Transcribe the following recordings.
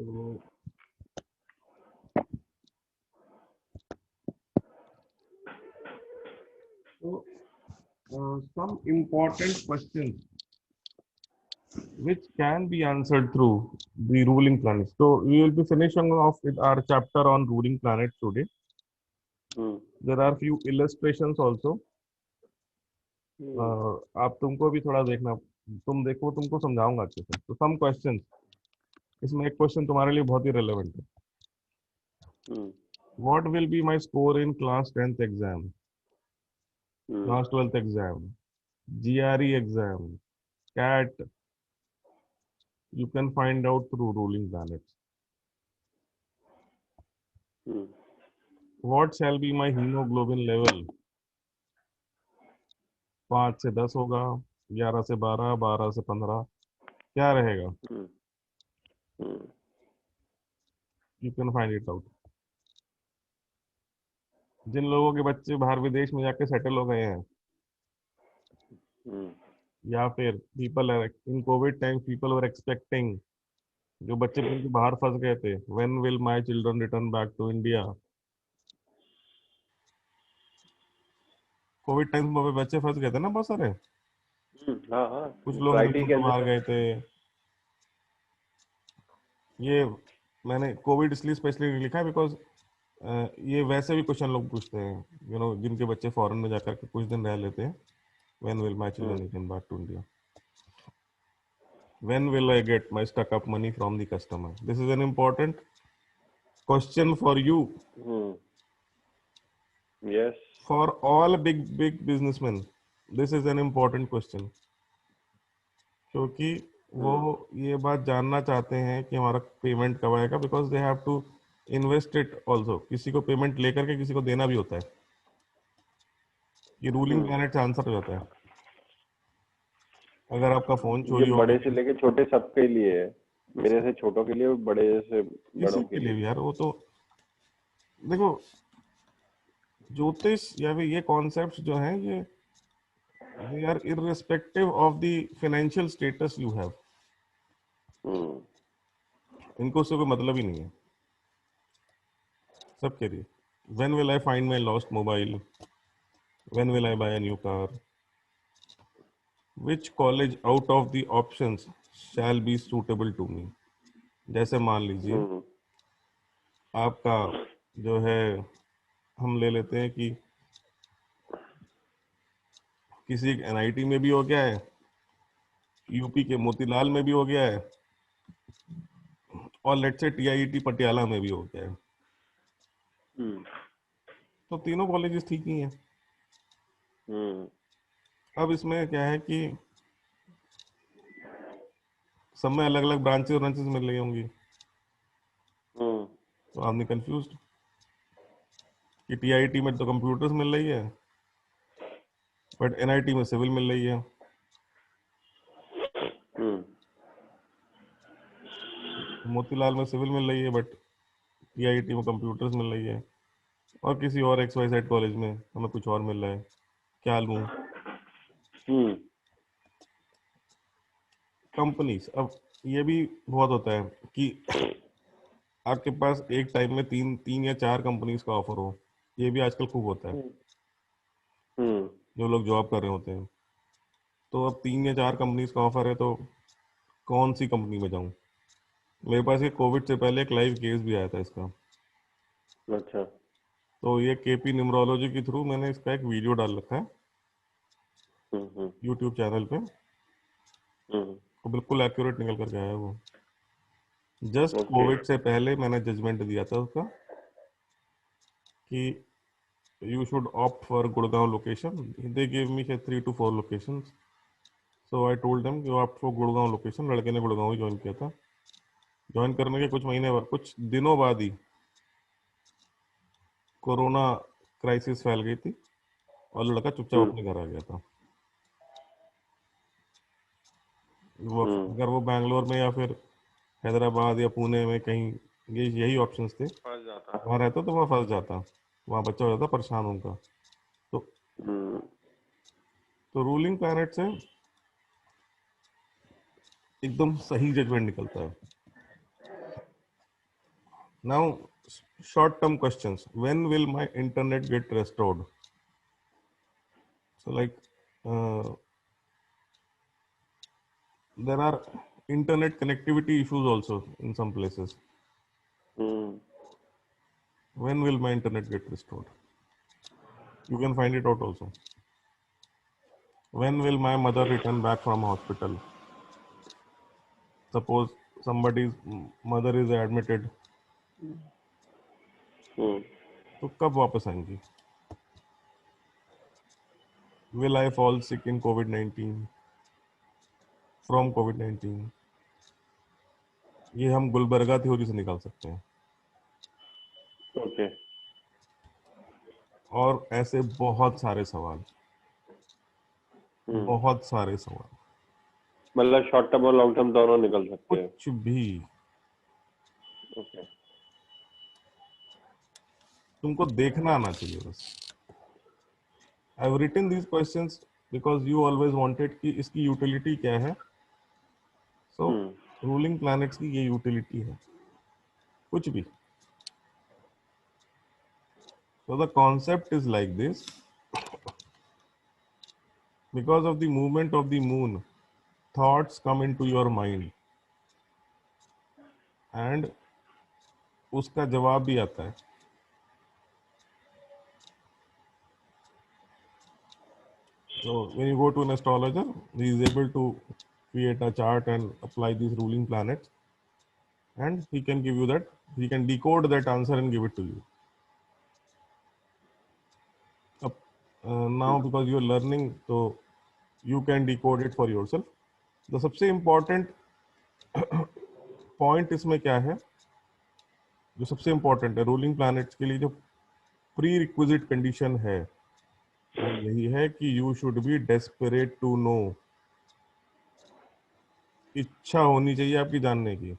So, some important questions which can be answered through the ruling planets. So we will be finishing off with our chapter on ruling planets today. There are few illustrations also. आप तुमको भी थोड़ा देखना, तुम देखो, तुमको समझाऊंगा अच्छे से. तो सम क्वेश्चंस, इसमें एक क्वेश्चन तुम्हारे लिए बहुत ही रेलेवेंट है. What will be my score in class 10th exam, class 12th exam, GRE exam, CAT? You can find out through ruling planets. What shall be my hemoglobin level? 5 से 10 होगा, 11 से 12, 12 से 15, क्या रहेगा? You can find it out. जिन लोगों के बच्चे बाहर विदेश में जाके सेटल हो गए हैं, या फिर people in covid time people were expecting, जो बच्चे जिनके बाहर फंस गए थे, when will my children return back to India? Covid time में बच्चे फंस गए थे ना बहुत सारे. कुछ लोग रिटर्न तो बाहर गए थे. ये मैंने कोविड इसलिए स्पेशली लिखा है बिकॉज ये वैसे भी क्वेश्चन लोग पूछते हैं, जिनके बच्चे फॉरेन में जाकर के कुछ दिन रह लेते हैं. When will my children return back to India? When will I get my stuck up money from the customer? This is an important question for you. Yes. For all big businessmen, this is an important question. क्योंकि वो ये बात जानना चाहते हैं कि हमारा payment कब आएगा, because they have to invest it also. किसी को पेमेंट लेकर के किसी को देना भी होता है. ये रूलिंग प्लैनेट से आंसर हो जाता है. अगर आपका फोन चोरी हो बड़े से लेके छोटे सबके लिए है, मेरे से छोटों के लिए, बड़े से बड़ों के लिए यार, वो तो देखो, ज्योतिष या फिर ये कॉन्सेप्ट्स जो हैं, ये they are irrespective of the financial status you have. इनको उससे कोई मतलब ही नहीं है सबके लिए. When will I find my lost mobile? When will I buy a new car? Which college out of the options shall be suitable to me? जैसे मान लीजिए आपका जो है, हम ले लेते हैं कि किसी एक एनआईटी में भी हो गया है, यूपी के मोतीलाल में भी हो गया है, और लेट्स से टीआईटी पटियाला में भी हो गया है. तो तीनों कॉलेजेस ठीक ही हैं. अब इसमें क्या है कि सब में अलग अलग ब्रांचेस मिल रही होंगी. तो आपने कंफ्यूज कि टीआईटी में तो कंप्यूटर्स मिल रही है, बट एनआईटी में सिविल मिल रही है. मोतीलाल में सिविल मिल रही है, बट टीआईटी में कंप्यूटर्स मिल रही है. और किसी और XYZ कॉलेज में हमें कुछ और मिल रहा है. क्या लूं? कंपनीज, अब ये भी बहुत होता है कि आपके पास एक टाइम में तीन या चार कंपनीज का ऑफर हो. ये भी आजकल खूब होता है. जो लोग जॉब कर रहे होते हैं, तो अब 3 या 4 कंपनीज का ऑफर है, तो कौन सी कंपनी में जाऊं? मेरे पास ये कोविड से पहले एक लाइव केस भी आया था इसका. अच्छा. तो ये केपी न्यूमरोलॉजी के थ्रू मैंने इसका एक वीडियो डाल रखा है यूट्यूब चैनल पे. तो बिल्कुल एक्यूरेट निकल करके आया वो. जस्ट कोविड से पहले मैंने जजमेंट दिया था उसका कि you should opt for Gurgaon location. They gave me 3 to 4 locations. So I told them you opt for Gurgaon location. लड़के ने गुड़गांव ही ज्वाइन किया था. ज्वाइन करने के कुछ दिनों बाद ही कोरोना क्राइसिस फैल गई थी और लड़का चुपचाप अपने घर आ गया था. अगर वो बैंगलोर में या फिर हैदराबाद या पुणे में कहीं यही ऑप्शंस थे, वहाँ रहता तो वहाँ फंस जाता, वहाँ बच्चा हो जाता परेशान उनका. तो रूलिंग प्लैनेट से एकदम सही जजमेंट निकलता है. Now, short-term questions. When will my internet get restored? So, like, uh, there are internet connectivity issues also in some places. When will my internet get restored? You can find it out also. When will my mother return back from hospital? Suppose somebody's mother is admitted, तो कब वापस आएंगी? Will I fall sick in COVID-19? From COVID-19? ये हम Gulbarga theory से निकाल सकते हैं। ओके। और ऐसे बहुत सारे सवाल, बहुत सारे सवाल, मतलब शॉर्ट टर्म और लॉन्ग टर्म दोनों निकल सकते हैं। कुछ भी। ओके। तुमको देखना आना चाहिए बस। I have written these questions because you always wanted कि इसकी यूटिलिटी क्या है। सो रूलिंग प्लैनेट्स की ये यूटिलिटी है, कुछ भी। So the concept is like this. Because of the movement of the moon, thoughts come into your mind and उसका जवाब भी आता है। So when you go to an astrologer, he is able to create a chart and apply these ruling planets, and he can give you that, he can decode that answer and give it to you. Now because you are learning, so you can decode it for yourself. The सबसे important point इसमें क्या है, जो सबसे important है ruling planets के लिए, जो प्री रिक्विजिट कंडीशन है, वो यही है कि you should be desperate to know. इच्छा होनी चाहिए आपकी जानने की।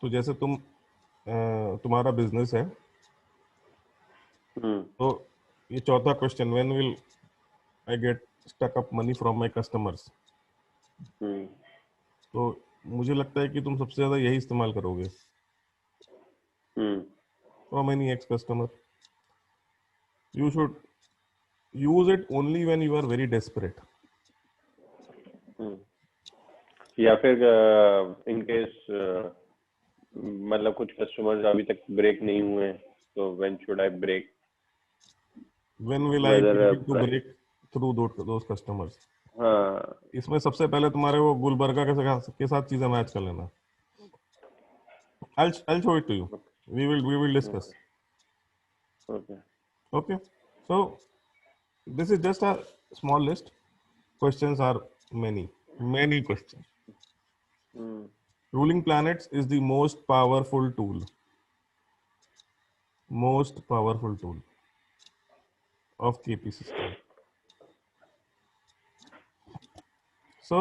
तो जैसे तुम्हारा बिजनेस है, तो ये चौथा question, when will I get stuck up money from my customers, तो मुझे लगता है कि तुम सबसे ज्यादा यही इस्तेमाल करोगे। From any X customer you should use it only when you are very desperate. या फिर इन केस मतलब कुछ कस्टमर्स अभी तक ब्रेक नहीं हुए, तो when should I break? When will I be able to break through those customers. हाँ, इसमें सबसे पहले तुम्हारे वो गुलबर्गा के साथ चीजें मैच कर लेना। I'll show it to you. We will discuss. Okay. So this is just a small list. Questions are many questions. Ruling planets is the most powerful tool of KP system. So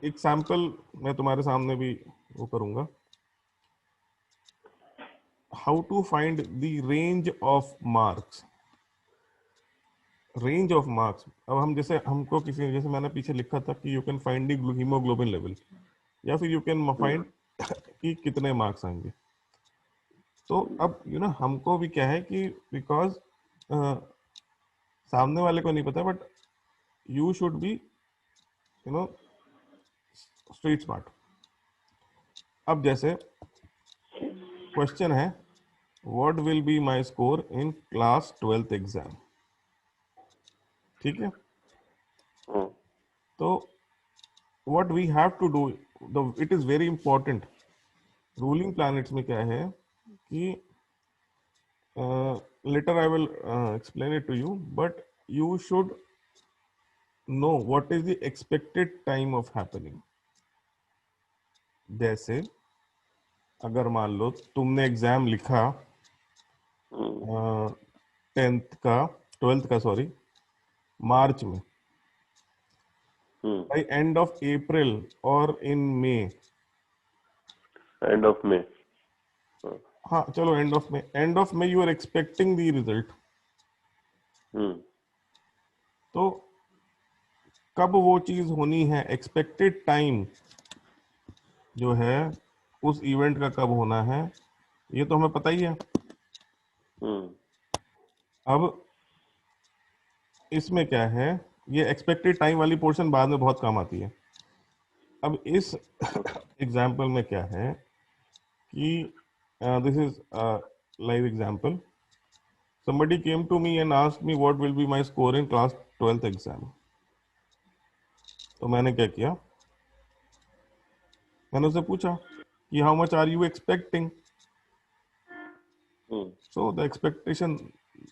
एक sample मैं तुम्हारे सामने भी वो करूंगा। How to find the range of marks? Range of marks. अब हम जैसे हमको किसी, जैसे मैंने पीछे लिखा था कि you can find the haemoglobin level, या फिर यू कैन फाइंड कि कितने मार्क्स आएंगे। तो अब हमको भी क्या है कि बिकॉज सामने वाले को नहीं पता, but you should B street smart. अब जैसे क्वेश्चन है, what will be my score in class 12th exam, ठीक है। तो what we have to do, it is very important, ruling planets में क्या है कि later I will explain it to you, but you should know what is the expected time of happening। जैसे अगर मान लो तुमने एग्जाम लिखा 12th का सॉरी मार्च में, by end of April or in May, end of May. हाँ चलो end of May you are expecting the result. तो कब वो चीज होनी है, एक्सपेक्टेड टाइम जो है उस इवेंट का कब होना है, ये तो हमें पता ही है। अब इसमें क्या है, ये एक्सपेक्टेड टाइम वाली पोर्शन बाद में बहुत काम आती है। अब इस एग्जाम्पल में क्या है कि this is live example, somebody came to me and asked me what will be my score in class 12th exam। तो मैंने क्या किया, मैंने उससे पूछा कि how much are you expecting. So the expectation,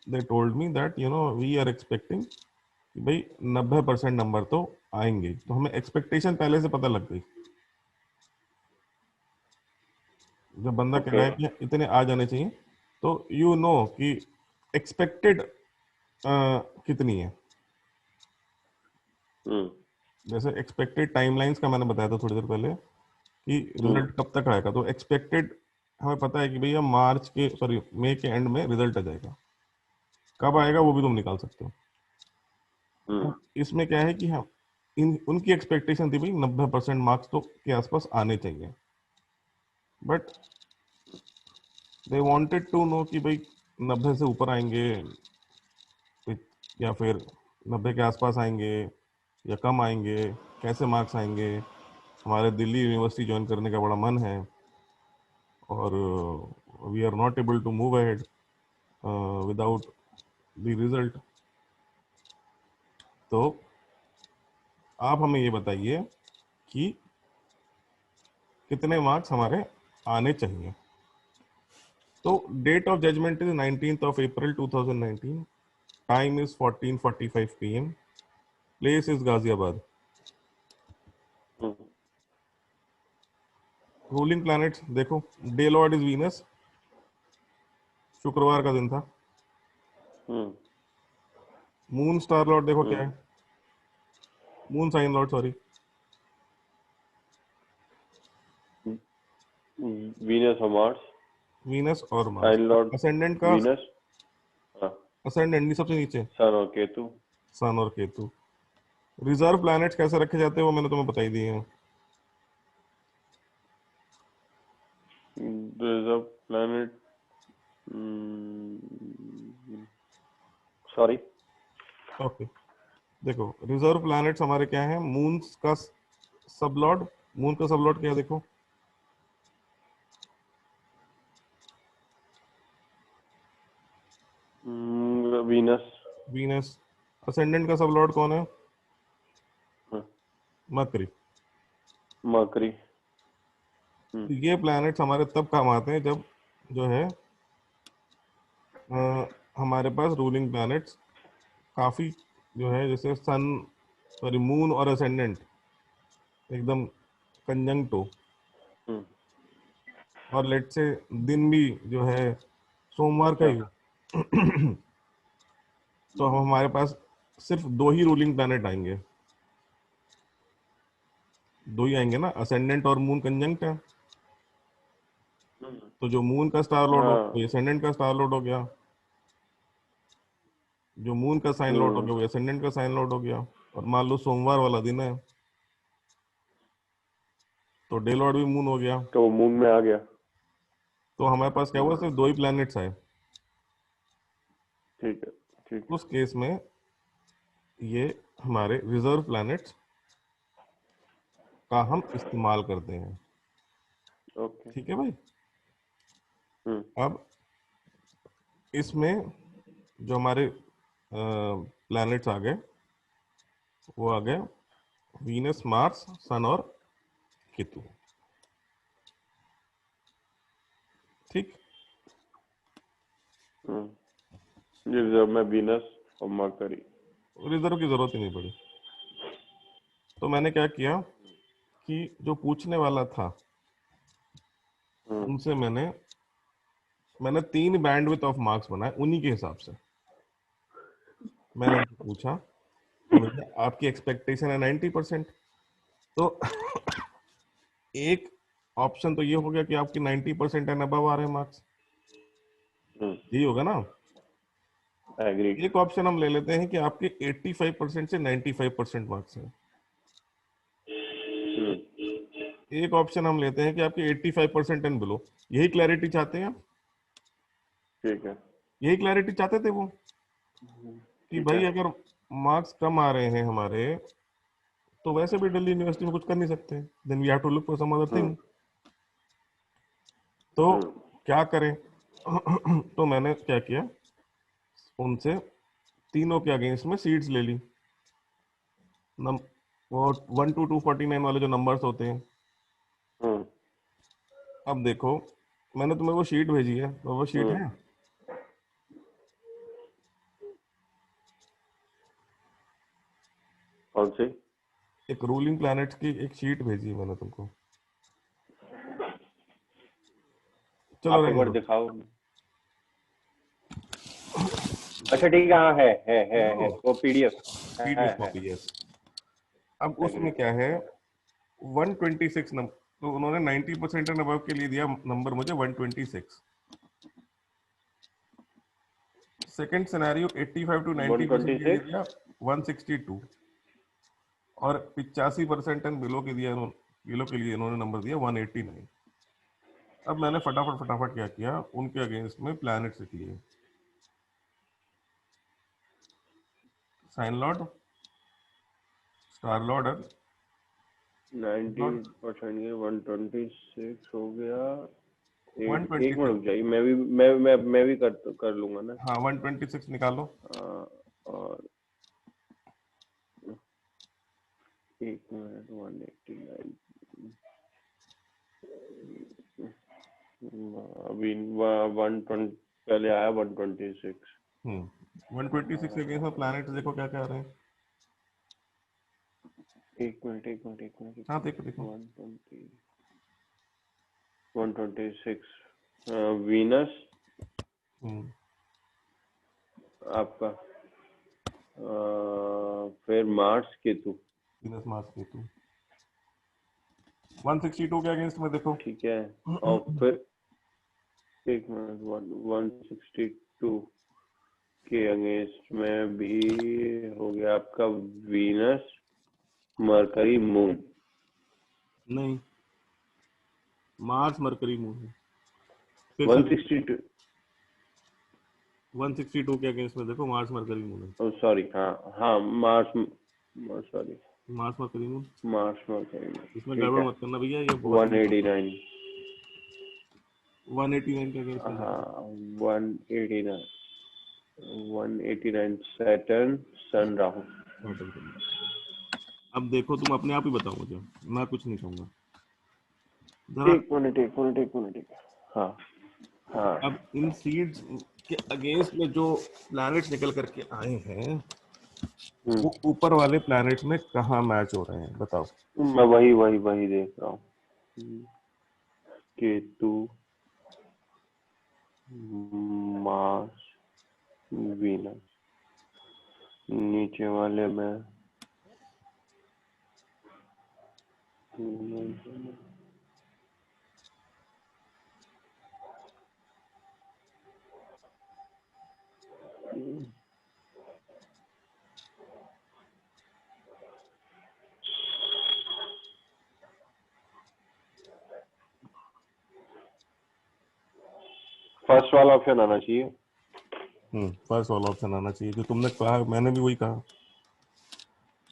they told me that you know we are expecting कि भाई 90% नंबर तो आएंगे। तो हमें एक्सपेक्टेशन पहले से पता लग गई। जब बंदा कह रहा है कि इतने आ जाने चाहिए, तो यू नो कि एक्सपेक्टेड कितनी है। जैसे एक्सपेक्टेड टाइमलाइंस का मैंने बताया था थोड़ी देर पहले कि रिजल्ट कब तक आएगा, तो एक्सपेक्टेड हमें पता है कि भैया मार्च के सॉरी मई के एंड में रिजल्ट आ जाएगा। कब आएगा वो भी तुम निकाल सकते हो। अब इसमें क्या है कि हम उनकी एक्सपेक्टेशन थी भाई 90% मार्क्स तो के आसपास आने चाहिए, but they wanted to know कि भाई 90 से ऊपर आएंगे या फिर 90 के आसपास आएंगे या कम आएंगे, कैसे मार्क्स आएंगे। हमारे दिल्ली यूनिवर्सिटी ज्वाइन करने का बड़ा मन है और we are not able to move ahead without the result. तो आप हमें ये बताइए कि कितने मार्क्स हमारे आने चाहिए। तो date of judgment is 19th of April 2019, time is 14:45 PM, place is Ghaziabad. Ruling planets देखो, डे लॉर्ड इज वीनस, शुक्रवार का दिन था। मून स्टार लॉर्ड देखो क्या है, moon sign lord sorry Venus और मार्स, वीनस और मार्स। साइन लॉर्ड असेंडेंट का, वीनस, असेंडेंट नहीं सबसे नीचे, सन और केतु। सन और केतु। रिजर्व प्लैनेट्स कैसे रखे जाते हैं वो मैंने तुम्हें बता ही दिए हैं। रिजर्व प्लैनेट, सॉरी ओके, देखो रिजर्व प्लैनेट्स हमारे क्या है, मून का सब लॉर्ड, मून का सब लॉर्ड क्या है देखो, वीनस। वीनस। असेंडेंट का सब लॉर्ड कौन है, मरकरी। मरकरी। ये प्लैनेट्स हमारे तब काम आते हैं जब जो है हमारे पास रूलिंग प्लैनेट्स काफी जो है, जैसे सन सॉरी मून और असेंडेंट एकदम कंजंक्ट हो, और लेट से दिन भी जो है सोमवार का ही हो, तो हम हमारे पास सिर्फ दो ही रूलिंग प्लैनेट आएंगे, दो ही आएंगे ना, असेंडेंट और मून कंजंक्ट है। तो जो मून का स्टार लॉर्ड हो वो असेंडेंट का स्टार लॉर्ड हो गया, जो मून का साइन लॉर्ड हो गया वो असेंडेंट का साइन लॉर्ड हो गया। और मान लो सोमवार वाला दिन है तो डे लॉर्ड भी मून हो गया। तो वो मून में आ गया। तो हमारे पास क्या हुआ, सिर्फ दो ही प्लैनेट्स आए। ठीक है, ठीक है। उस केस में ये हमारे रिजर्व प्लैनेट्स का हम इस्तेमाल करते हैं। ओके। ठीक है भाई। अब इसमें जो हमारे प्लैनेट्स आ गए वो आ गए वीनस, मार्स, सन और केतु। ठीक, रिजर्व में वीनस और मरकरी। रिजर्व की जरूरत ही नहीं पड़ी। तो मैंने क्या किया कि जो पूछने वाला था उनसे मैंने 3 बैंडविड्थ ऑफ मार्क्स बनाए उन्हीं के हिसाब से। मैंने उनसे पूछा कि भैया आपकी एक्सपेक्टेशन है 90%, तो एक ऑप्शन तो ये हो गया कि आपकी 90% एंड अबव आ रहे हैं मार्क्स, यही होगा ना। एग्री। एक ऑप्शन हम ले लेते हैं कि आपके 85% से 95% मार्क्स हैं। एक ऑप्शन हम लेते हैं कि आपके 85% एंड बिलो। यही क्लैरिटी चाहते हैं आप? ठीक है। यही क्लैरिटी चाहते थे वो कि ठीक भाई है। अगर मार्क्स कम आ रहे हैं हमारे तो वैसे भी दिल्ली यूनिवर्सिटी में कुछ कर नहीं सकते, then we have to look for some other hmm. Thing. तो हम्म। क्या करें? तो मैंने क्या किया, उनसे तीनों के अगेंस्ट में सीट्स ले ली। नम वो 1 to 249 वाले जो नंबर्स होते हैं। हम्म। अब देखो, मैंने तुम्हें वो शीट भेजी है, तो वो शीट हम्म। है, कौन सी? एक रूलिंग प्लैनेट्स की एक शीट भेजी है मैंने तुमको। चलो आप एक रहने बार दो। दिखाओ। अच्छा ठीक है, हाँ है देखो, वो पीडीएफ पीडीएफ है। कॉपी है। अब एग्री। उसमें क्या है, 126 नंबर, तो उन्होंने 90% एंड अबव के लिए दिया नंबर मुझे 126। सेकंड सिनेरियो 85 to 90% के लिए 126। दिया 162। और 85% एंड बिलो के दिया बिलो के लिए इन्होंने नंबर दिया 189। अब मैंने फटाफट फटाफट क्या किया, उनके अगेंस्ट में प्लैनेट्स लिख लिए। Sign lord, star lord, 90 lord percent ये 126 हो गया। एक मिनट 126। रुक जाइए, मैं भी कर लूंगा ना। हाँ 126 निकालो। और एक मिनट, 189। अभी 120 पहले आया 126। 126 के अगेंस्ट में प्लैनेट्स देखो क्या क्या आ रहे हैं। एक मिनट। हाँ देखो देखो। 126 वीनस हम्म आपका, फिर मार्स केतु। माइनस मार्क्स के टू 162 के अगेंस्ट में देखो। ठीक है। और फिर एक मिनट, 162 के अगेंस्ट में भी हो गया आपका वीनस, मरकरी, मून। नहीं, मार्स मरकरी मून है। फिर से देखो, 162। 162 के अगेंस्ट में देखो, मार्स मरकरी मून है। ओ सॉरी, हाँ हाँ, Mars, sorry, Mars mercury moon, Mars mercury. इसमें ठीक गड़बड़ है। मत करना भैया, ये बहुत बड़ी बात है। 189। 189 के अगेंस्ट में देखो। हाँ, 189। 189 सैटर्न, सन, राहु। पैटर्न के लिए। अब देखो, तुम अपने आप ही बताओ मुझे, मैं कुछ नहीं कहूंगा जरा। एक मिनट। हाँ हाँ। अब इन सीड्स के अगेंस्ट में जो प्लैनेट्स निकल करके आए हैं, हम्म, वो ऊपर वाले प्लैनेट्स में कहाँ मैच हो रहे हैं बताओ। मैं वही देख रहा हूँ। केतु, मार्स, वीनस, नीचे वाले में फर्स्ट वाला ऑप्शन आना चाहिए। फर्स्ट वाला ऑप्शन आना चाहिए, जो तुमने कहा, मैंने भी वही कहा।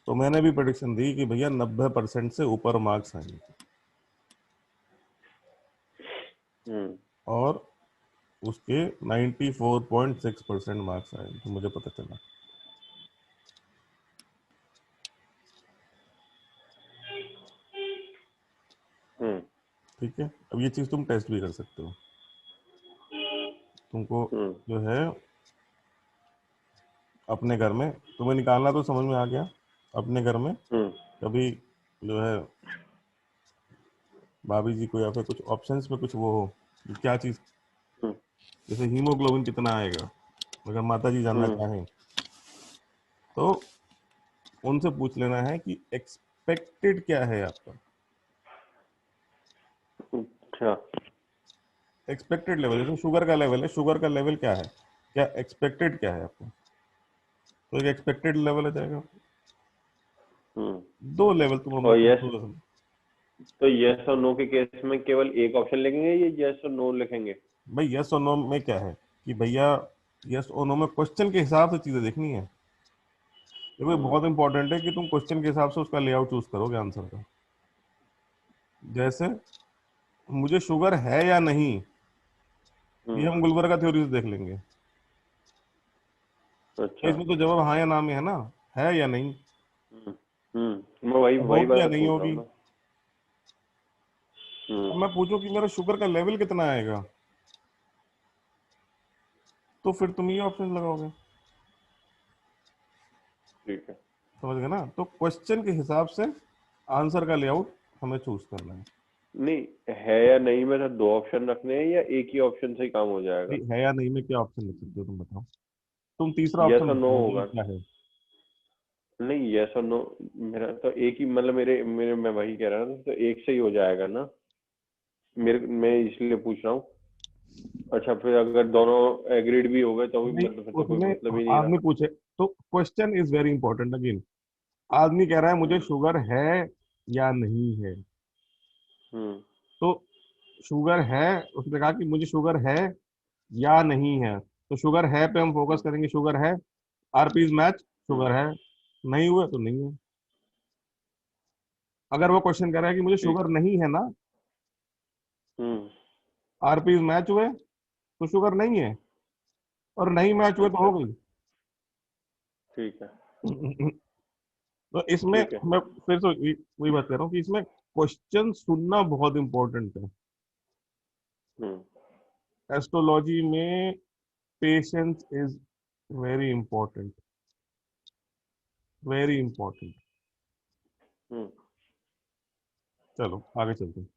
तो मैंने भी प्रेडिक्शन दी कि भैया 90% से ऊपर मार्क्स आएंगे। हम्म। और उसके 94.6% मार्क्स आए, तो मुझे पता चला। हम्म। ठीक है, अब ये चीज तुम टेस्ट भी कर सकते हो। तुमको हम्म। जो है अपने घर में, तुम्हें निकालना तो समझ में आ गया। अपने घर में हम्म। कभी जो है भाभी जी को या फिर कुछ ऑप्शंस में कुछ वो हो कि क्या चीज, हम्म। जैसे हीमोग्लोबिन कितना आएगा, अगर माता जी जानना हम्म। चाहें तो उनसे पूछ लेना है कि एक्सपेक्टेड क्या है आपका, अच्छा। Expected level. जैसे शुगर का लेवल है, शुगर का लेवल क्या है, क्या एक्सपेक्टेड क्या है आपका, तो एक एक्सपेक्टेड लेवल आ जाएगा। दो लेवल तुम अपना और यस, कंक्लूजन। तो यस और नो के केस में केवल एक ऑप्शन लिखेंगे या यस और नो लिखेंगे? भाई यस और नो में क्या है कि भैया, यस और नो में क्वेश्चन के हिसाब से चीजें देखनी है। देखो ये बहुत इंपॉर्टेंट है कि तुम क्वेश्चन के हिसाब से उसका लेआउट चूज करोगे आंसर का। जैसे मुझे शुगर है या नहीं, ये हम गुलबर्गा थ्योरी से देख लेंगे। तो अच्छा। इसमें तो जवाब हाँ या ना में है ना, है या नहीं। मैं वही वही होगी या बात नहीं पूछ रहा हूँ होगी। ना। अब मैं पूछूं कि मेरा शुगर का लेवल कितना आएगा, तो फिर तुम ये ऑप्शन लगाओगे। ठीक है। समझ गए ना, तो क्वेश्चन के हिसाब से आंसर का लेआउट हमें चूज करना है। नहीं, है या नहीं में तो दो ऑप्शन रखने हैं या एक ही ऑप्शन से ही काम हो जाएगा? भाई है या नहीं में क्या ऑप्शन लिख सकते हो तुम बताओ। तुम तीसरा यस ऑप्शन और नो बताओ कि होगा। क्या है। नहीं, यस और नो, मेरा तो एक ही, मतलब मेरे मेरे मैं वही कह रहा था, तो एक से ही हो जाएगा ना। मैं इसलिए पूछ रहा हूँ। अच्छा, फिर अगर दोनों एग्रीड भी हो गए तो भी नहीं, मतलब फिर तो कोई उसमें मतलब ही नहीं आदमी रहा। पूछे तो question is very important again. आदमी कह रहा है मुझे हम्म। शुगर है या नहीं है। हम्म। तो शुगर है, उसने कहा कि मुझे शुगर है या नहीं है, तो शुगर है पे हम फोकस हम्म। करेंगे, शुगर है, आरपीज मैच, हम्म। शुगर है, नहीं हुआ तो नहीं है। अगर वो क्वेश्चन कर रहा है कि मुझे ठीक शुगर है। नहीं है ना, हम्म। आरपीज मैच हुए तो शुगर नहीं है, और नहीं मैच हुए तो अच्छा। हो गई। ठीक है। तो इसमें ठीक है। मैं फिर से वही बात कर रहा हूँ कि इसमें क्वेश्चन सुनना बहुत इंपॉर्टेंट है। हम्म। एस्ट्रोलॉजी में patience is very important, very important. Hmm. चलो आगे चलते हैं।